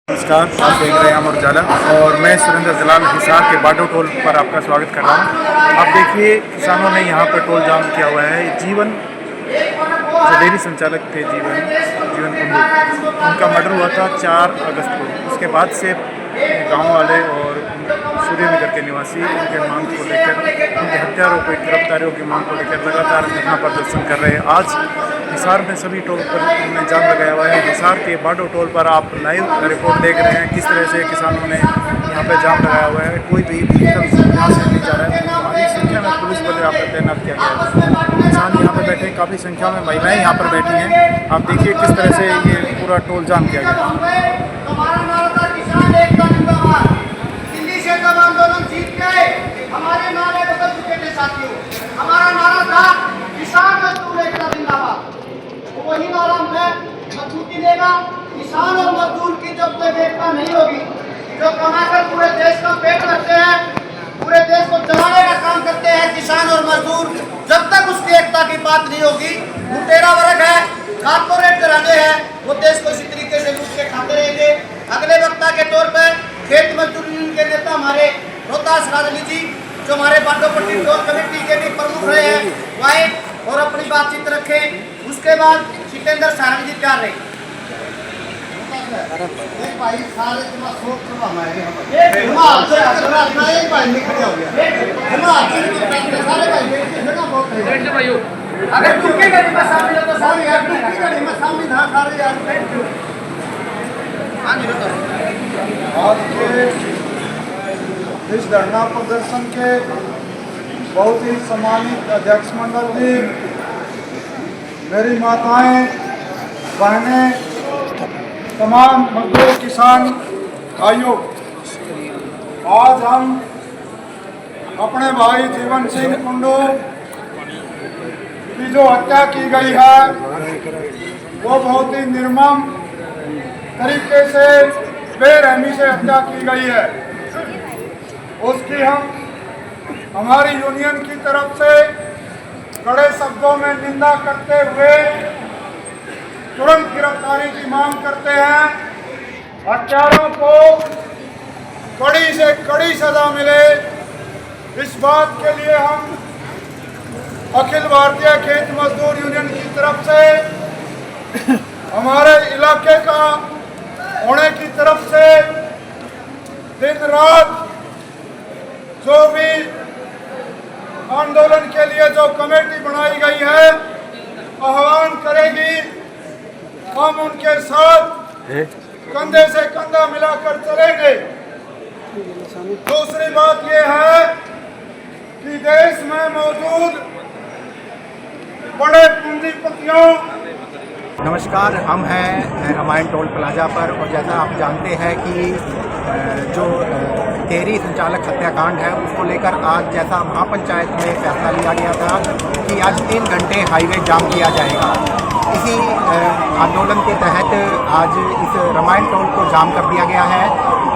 नमस्कार, आप देख रहे हैं अमर उजाला और मैं सुरेंद्र जलाल हिसार के बाडो टोल पर आपका स्वागत कर रहा हूँ। आप देखिए, किसानों ने यहाँ पर टोल जाम किया हुआ है। जीवन जो डेयरी संचालक थे, जीवन कुंडू, उनका मर्डर हुआ था 4 अगस्त को। उसके बाद से गांव वाले और सूर्यनगर के निवासी उनके मांग को लेकर, उनके हत्यारों को गिरफ्तारियों की मांग को लेकर लगातार धरना प्रदर्शन कर रहे हैं। आज हिसार में सभी टोल पर उन्होंने जाम लगाया हुआ है। हिसार के बाडो टोल पर आप लाइव रिपोर्ट देख रहे हैं किस तरह से किसानों ने यहाँ पे जाम लगाया हुआ है। कोई भी व्हीकल यहाँ से नहीं जा रहा है। भारी संख्या में पुलिस बल यहाँ पर तैनात किया गया है। किसान यहाँ पर बैठे, काफ़ी संख्या में महिलाएं यहाँ पर बैठी हैं। आप देखिए किस तरह से ये पूरा टोल जाम किया गया है। दिल्ली से जब आंदोलन जीत गए, हमारे नारे बदल चुके थे साथियों। हमारा नारा था किसान मजदूर एकता जिंदाबाद। वही नारा में मजबूती देगा। किसान और मजदूर की जब तक एकता नहीं होगी, जो कमाकर पूरे देश का पेट रखते हैं, पूरे देश को चलाने का काम करते हैं किसान और मजदूर, जब तक उसकी एकता की बात नहीं होगी, लुटेरा वर्ग है, कारपोरेट घराने हैं, वो देश को इसी तरीके से लूट के खाते रहेंगे। अगले वक्ता के तौर पर खेत मजदूर यूनियन के नेता हमारे रोहतास राजनी जी, जो हमारे बाडोपट्टी टोल कमेटी के भी प्रमुख रहे हैं, वाए और अपनी बातचीत रखें। उसके बाद जितेंद्र सारंग जी तैयार रहे। अगर तुमके गली में शामिल हो तो सारी यार तुमकी गली में शामिल था सारे यार। हाँ जी बताओ। आज के इस धरना प्रदर्शन के बहुत ही सम्मानित अध्यक्ष मंडल जी, मेरी माताएं, बहनें, तमाम मजदूर किसान भाइयों, आज हम अपने भाई जीवन सिंह कुंडू की जो हत्या की गई है, वो बहुत ही निर्मम तरीके से, बेरहमी से हत्या की गई है। उसकी हम हमारी यूनियन की तरफ से कड़े शब्दों में निंदा करते हुए तुरंत गिरफ्तारी की मांग करते हैं। हत्यारों को कड़ी से कड़ी सजा मिले, इस बात के लिए हम अखिल भारतीय खेत मजदूर यूनियन की तरफ से, हमारे इलाके का होने की तरफ से दिन रात जो भी आंदोलन के लिए जो कमेटी बनाई गई है, आह्वान करेगी, हम उनके साथ कंधे से कंधा मिलाकर चलेंगे। दूसरी बात यह है कि देश में मौजूद बड़े पूंजीपतियों। नमस्कार, हम हैं रामायण टोल प्लाजा पर और जैसा आप जानते हैं कि जो डेयरी संचालक हत्याकांड है, उसको लेकर आज जैसा महापंचायत में फैसला लिया गया था कि आज 3 घंटे हाईवे जाम किया जाएगा। इसी आंदोलन के तहत आज इस रामायण टोल को जाम कर दिया गया है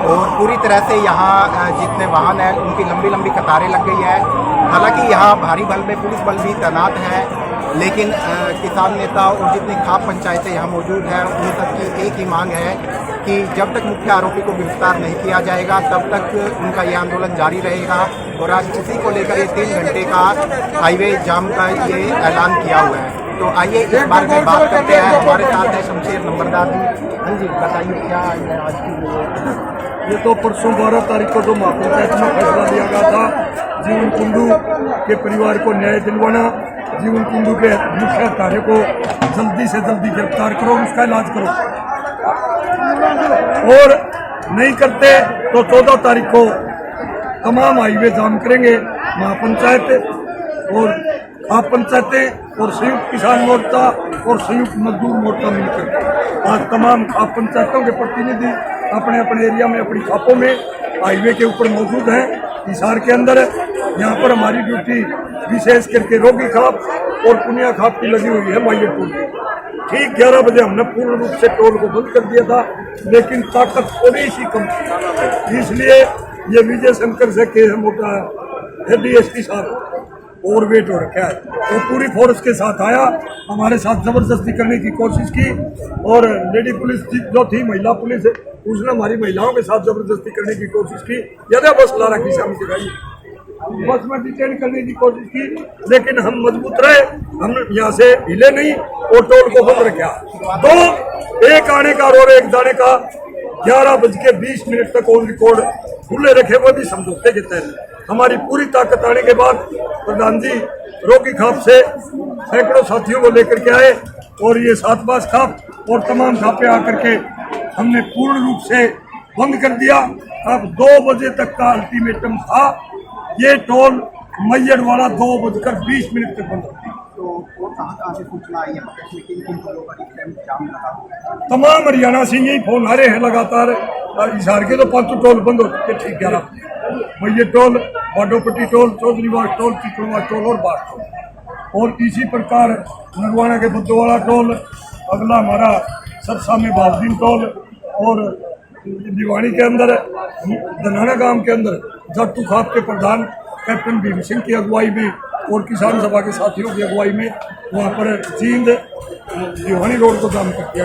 और पूरी तरह से यहाँ जितने वाहन हैं उनकी लंबी लंबी कतारें लग गई है। हालांकि यहाँ भारी बल में पुलिस बल भी तैनात है, लेकिन किसान नेता और जितनी खाप पंचायतें यहाँ मौजूद हैं उन तक की एक ही मांग है कि जब तक मुख्य आरोपी को गिरफ्तार नहीं किया जाएगा तब तक उनका यह आंदोलन जारी रहेगा। और आज इसी को लेकर ये 3 घंटे का हाईवे जाम का ये ऐलान किया हुआ है। तो आइए इस बारे में बात करते हैं। हमारे साथ है शमशेर नंबरदार जी। हाँ जी, बताइए क्या है आज की। ये तो परसों 12 तारीख को जो महापंचायत में फैसला लिया गया था जीवन कुंडू के परिवार को न्याय दिलवाना, जीवन कुंडू के मुख्य कार्य को जल्दी से जल्दी गिरफ्तार करो, उसका इलाज करो, और नहीं करते तो 14 तारीख को तमाम हाईवे जाम करेंगे। महापंचायत और आप पंचायतें और संयुक्त किसान मोर्चा और संयुक्त मजदूर मोर्चा मिलकर आज तमाम खाप पंचायतों के प्रतिनिधि अपने अपने एरिया में अपनी खापों में हाईवे के ऊपर मौजूद हैं। हिसार के अंदर यहाँ पर हमारी ड्यूटी विशेष करके रोगी खाप और पुनिया खाप की लगी हुई है। माइये टोल ठीक 11 बजे हमने पूर्ण रूप से टोल को बंद कर दिया था, लेकिन ताकत थोड़ी सी कम थी, इसलिए ये विजय शंकर से के मोटा है DSP साहब ओवरवेट हो रखा है। वो पूरी फोर्स के साथ आया, हमारे साथ जबरदस्ती करने की कोशिश की और लेडी पुलिस जो थी, महिला पुलिस, उसने हमारी महिलाओं के साथ जबरदस्ती करने की कोशिश की। यदि बस ला रखी सामने दिखाई, बस में डिटेन करने की कोशिश की, लेकिन हम मजबूत रहे, हम यहाँ से हिले नहीं और टोल को बंद रखा। तो एक आने का और एक जाने का 11:20 तक ऑन रिकॉर्ड खुले रखे, वो भी समझौते के तहत। हमारी पूरी ताकत आने के बाद प्रधान जी रोकी खाप से सैकड़ों साथियों को लेकर के आए और ये 7 बास खाप और तमाम खापे आकर के हमने पूर्ण रूप से बंद कर दिया। अब 2 बजे तक का अल्टीमेटम था। ये टोल मैयड़ वाला 2:20 तक बंद हो। कहाँ से सूचना आई है कि किन टोलों पर इस टाइम जाम लगा? तमाम हरियाणा से यही फोन आ रहे हैं लगातार। हिसार के तो 5 टोल बंद हो चुके, ठीक 11 मैयड़ toll, Badopatti toll, चौधरीवाग toll, चिकड़वा toll और बाढ़ टोल। और इसी प्रकार नरवाना के बुद्धवाला टोल, अगला हमारा सरसा में बाबदीन टोल और दीवानी के अंदर दनाना गांव के अंदर जट्टू खाप के प्रधान कैप्टन भीम सिंह की अगुवाई में और किसान सभा के साथियों की अगुवाई में वहाँ पर जींद दीवानी रोड को जाम कर दिया।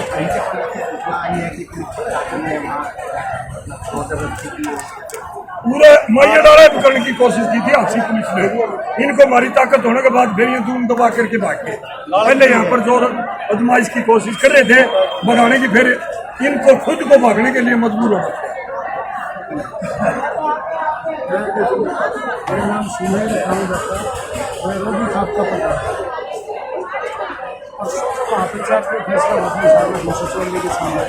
पूरे मैयड़ डाले पकड़ने की कोशिश की थी हाथी पुलिस ने। इनको हमारी ताकत होने के बाद फिर ये दूर दबा करके भाग गए। पहले यहाँ पर जो आजमाइश की कोशिश कर रहे थे भगाने की, फिर इनको खुद को भागने के लिए मजबूर हो गए। मेरा नाम सुमेर मैं रोगी खाप का पता और महापंचायत में फैसला होने सारे कोशिश करने के सामने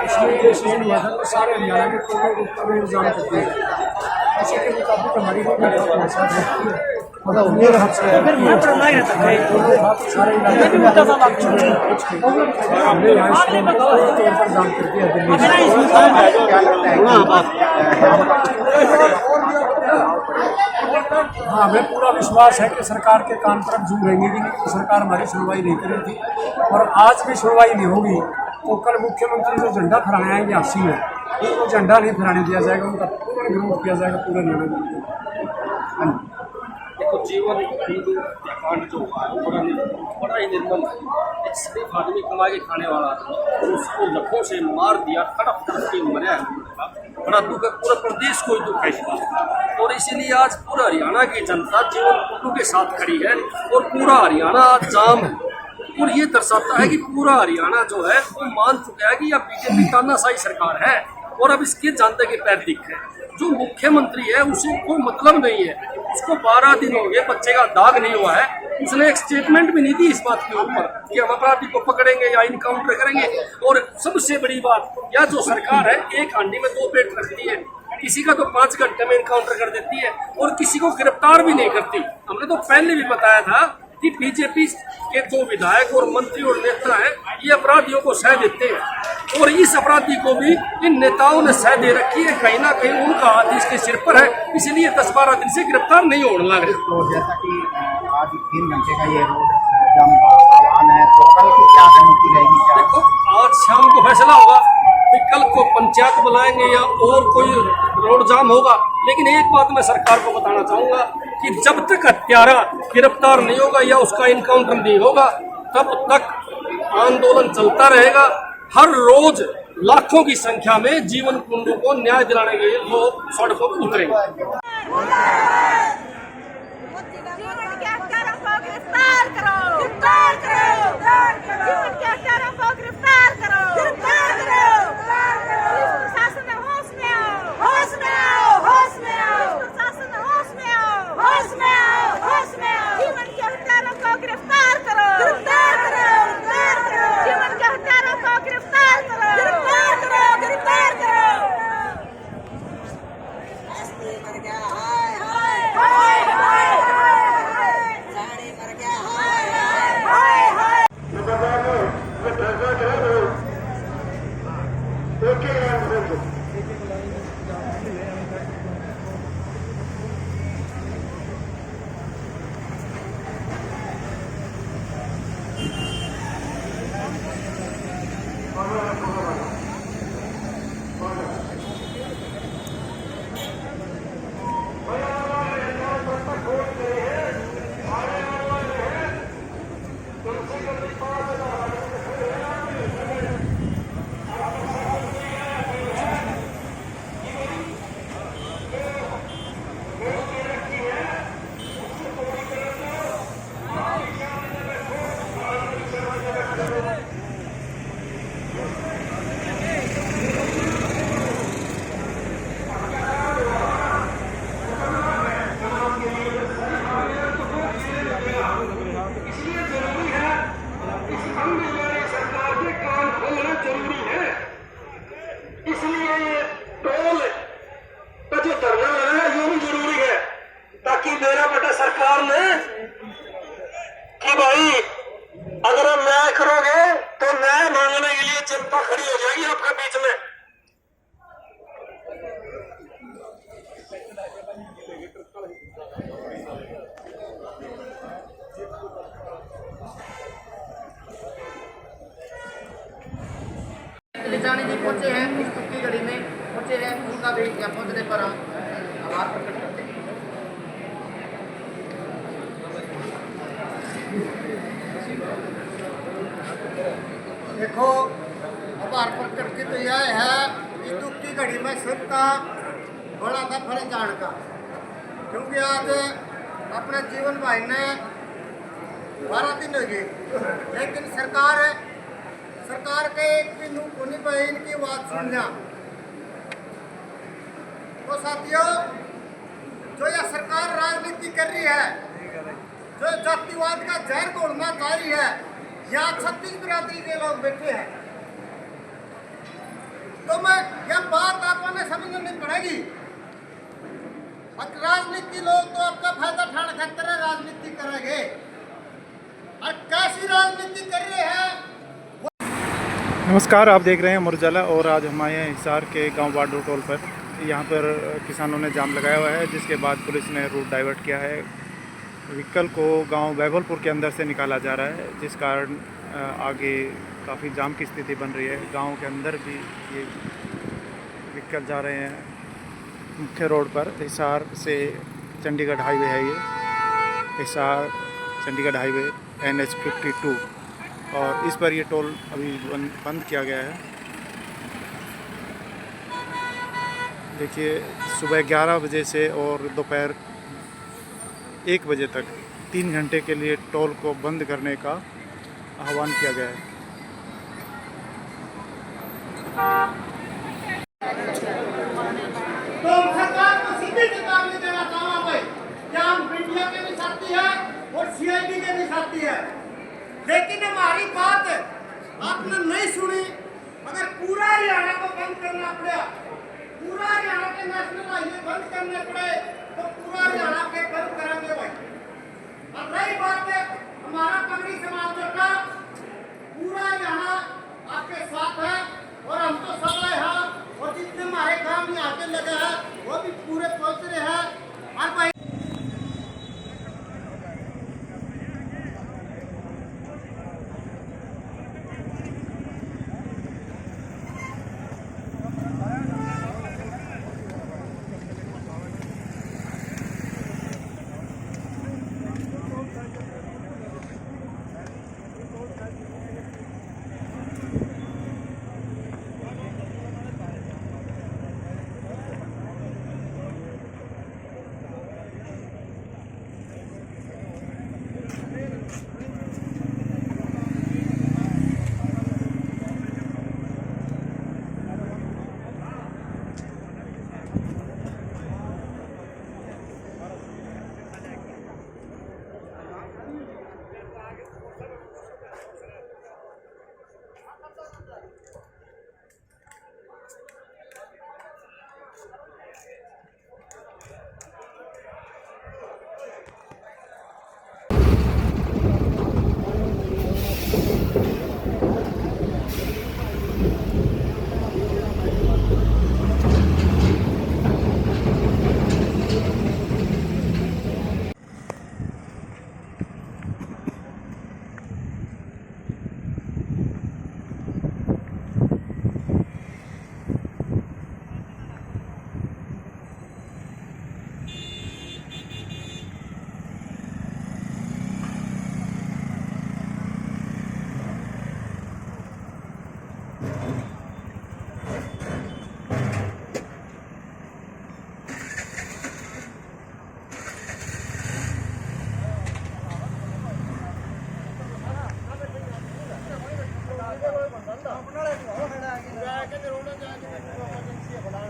इसमें डिसीजन हुआ था कि सारे हरियाणा के टोलों को पूरे इंतजाम कर दिए उसी के मुताबिक हमारी रोगी खाप हमारे साथ रहती है। मतलब मेरे हाथ से सारे इलाके हमने यहाँ पर जाम कर दिया दिल्ली। हाँ, हमें पूरा विश्वास है कि सरकार के कान पर झूम रहेंगे कि नहीं, सरकार हमारी सुनवाई नहीं करी थी और आज भी सुनवाई नहीं होगी तो कल मुख्यमंत्री जो झंडा फहराया है झांसी में, उनको झंडा नहीं फहराने दिया जाएगा, उनका पूरा विरोध किया जाएगा पूरे निर्णय। देखो, जीवन हिंदू कांड जो हुआ है बड़ा ही निर्मम है। एक सिर्फ आदमी कमा के खाने वाला था, उसको लखों से मार दिया, तड़प तड़प के मरा है। बड़ा दुख है, पूरा प्रदेश को ही दुख है इस बात। और इसीलिए आज पूरा हरियाणा की जनता जीवन कुंडू के साथ खड़ी है और पूरा हरियाणा आज जाम है। और ये दर्शाता है कि पूरा हरियाणा जो है वो मान चुका है कि यह बीजेपी तानाशाही सरकार है और अब इसके जनता के पैर दिख है। जो मुख्यमंत्री है उसे कोई मतलब नहीं है, उसको 12 दिन हो गए, बच्चे का दाग नहीं हुआ है, उसने एक स्टेटमेंट भी नहीं दी इस बात के ऊपर कि हम अपराधी को पकड़ेंगे या इनकाउंटर करेंगे। और सबसे बड़ी बात, यह जो सरकार है एक हांडी में 2 पेट रखती है, किसी का तो 5 घंटे में इनकाउंटर कर देती है और किसी को गिरफ्तार भी नहीं करती। हमने तो पहले भी बताया था कि बीजेपी के 2 विधायक और मंत्री और नेता हैं, ये अपराधियों को सह देते हैं और इस अपराधी को भी इन नेताओं ने सह दे रखी है। कहीं ना कहीं उनका हाथ इसके सिर पर है, इसलिए 10-12 दिन से गिरफ्तार नहीं होने लग रहे। तो जैसा कि आज 3 घंटे का ये रोड जाम का आह्वान है, तो कल की क्या रणनीति रहेगी? देखो, आज शाम को फैसला होगा कि कल को पंचायत बुलाएंगे या और कोई रोड जाम होगा। लेकिन एक बात मैं सरकार को बताना चाहूँगा कि जब तक हत्यारा गिरफ्तार नहीं होगा या उसका इनकाउंटर नहीं होगा, तब तक आंदोलन चलता रहेगा। हर रोज लाखों की संख्या में जीवन कुंडू को न्याय दिलाने के लिए लोग सड़कों पर उतरेंगे। इसलिए ये टोल का जो धरना लगा है ये भी जरूरी है, ताकि मेरा बेटा सरकार ने कि भाई अगर आप न्याय करोगे तो न्याय मांगने के लिए जनता खड़ी हो जाएगी आपके बीच में। लिजानी जी पहुंचे हैं इस दुख की घड़ी में, पहुंचे हैं, उनका भी यहाँ पहुंचने पर हम आभार प्रकट करते हैं। देखो आभार प्रकट की तो यह है इस दुख की घड़ी में सबका बड़ा था फर्ज जान का, क्योंकि आज अपने जीवन भाई ने 12 दिन हो गए, लेकिन सरकार के एक भी नूह कोनी भाई इनकी बात सुन लिया। तो साथियों, जो यह सरकार राजनीति कर रही है, जो जातिवाद का जहर घोलना चाह रही है, यहाँ 36 बिरादरी के लोग बैठे हैं, तो मैं यह बात आपको ने समझ नहीं पड़ेगी। राजनीति लोग तो आपका फायदा ठाण खातर राजनीति करेंगे, और कैसी राजनीति कर रहे हैं। नमस्कार, आप देख रहे हैं अमर उजाला और आज हम आए हैं हिसार के गांव बाडू टोल पर। यहाँ पर किसानों ने जाम लगाया हुआ है, जिसके बाद पुलिस ने रूट डाइवर्ट किया है। व्हीकल को गांव बैभलपुर के अंदर से निकाला जा रहा है, जिस कारण आगे काफ़ी जाम की स्थिति बन रही है। गांव के अंदर भी ये व्हीकल जा रहे हैं मुख्य रोड पर। हिसार से चंडीगढ़ हाईवे है ये, हिसार चंडीगढ़ हाईवे NH 52, और इस पर ये टोल अभी बंद किया गया है। देखिए, सुबह 11 बजे से और दोपहर 1 बजे तक 3 घंटे के लिए टोल को बंद करने का आह्वान किया गया है। तो सरकार को सीधी चेतावनी देना चाहूँगा भाई, क्या हम मीडिया के भी साथी है और CID के भी साथी है, लेकिन हमारी बात आपने नहीं सुनी। अगर पूरा हरियाणा को बंद करना पड़ा, पूरा हरियाणा के नेशनल हाईवे बंद करने पड़े, तो पूरा हरियाणा के बंद करेंगे भाई। और रही बात है हमारा पगड़ी समाज का, पूरा हरियाणा आपके साथ है, और हम तो सब हैं, और जितने हमारे काम यहाँ के लगे हैं वो भी पूरे पहुँच रहे हैं। और भाई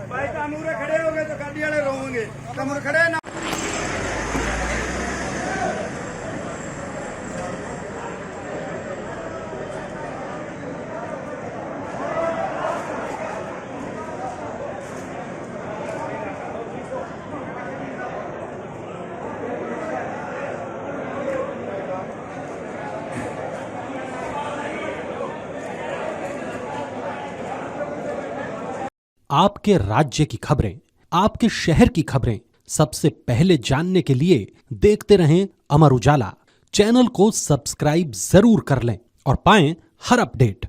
भाई कानूरे खड़े हो गए तो गाड़ी वाले रोएंगे, कमर खड़े ना। आपके राज्य की खबरें, आपके शहर की खबरें सबसे पहले जानने के लिए देखते रहें अमर उजाला। चैनल को सब्सक्राइब जरूर कर लें और पाएं हर अपडेट।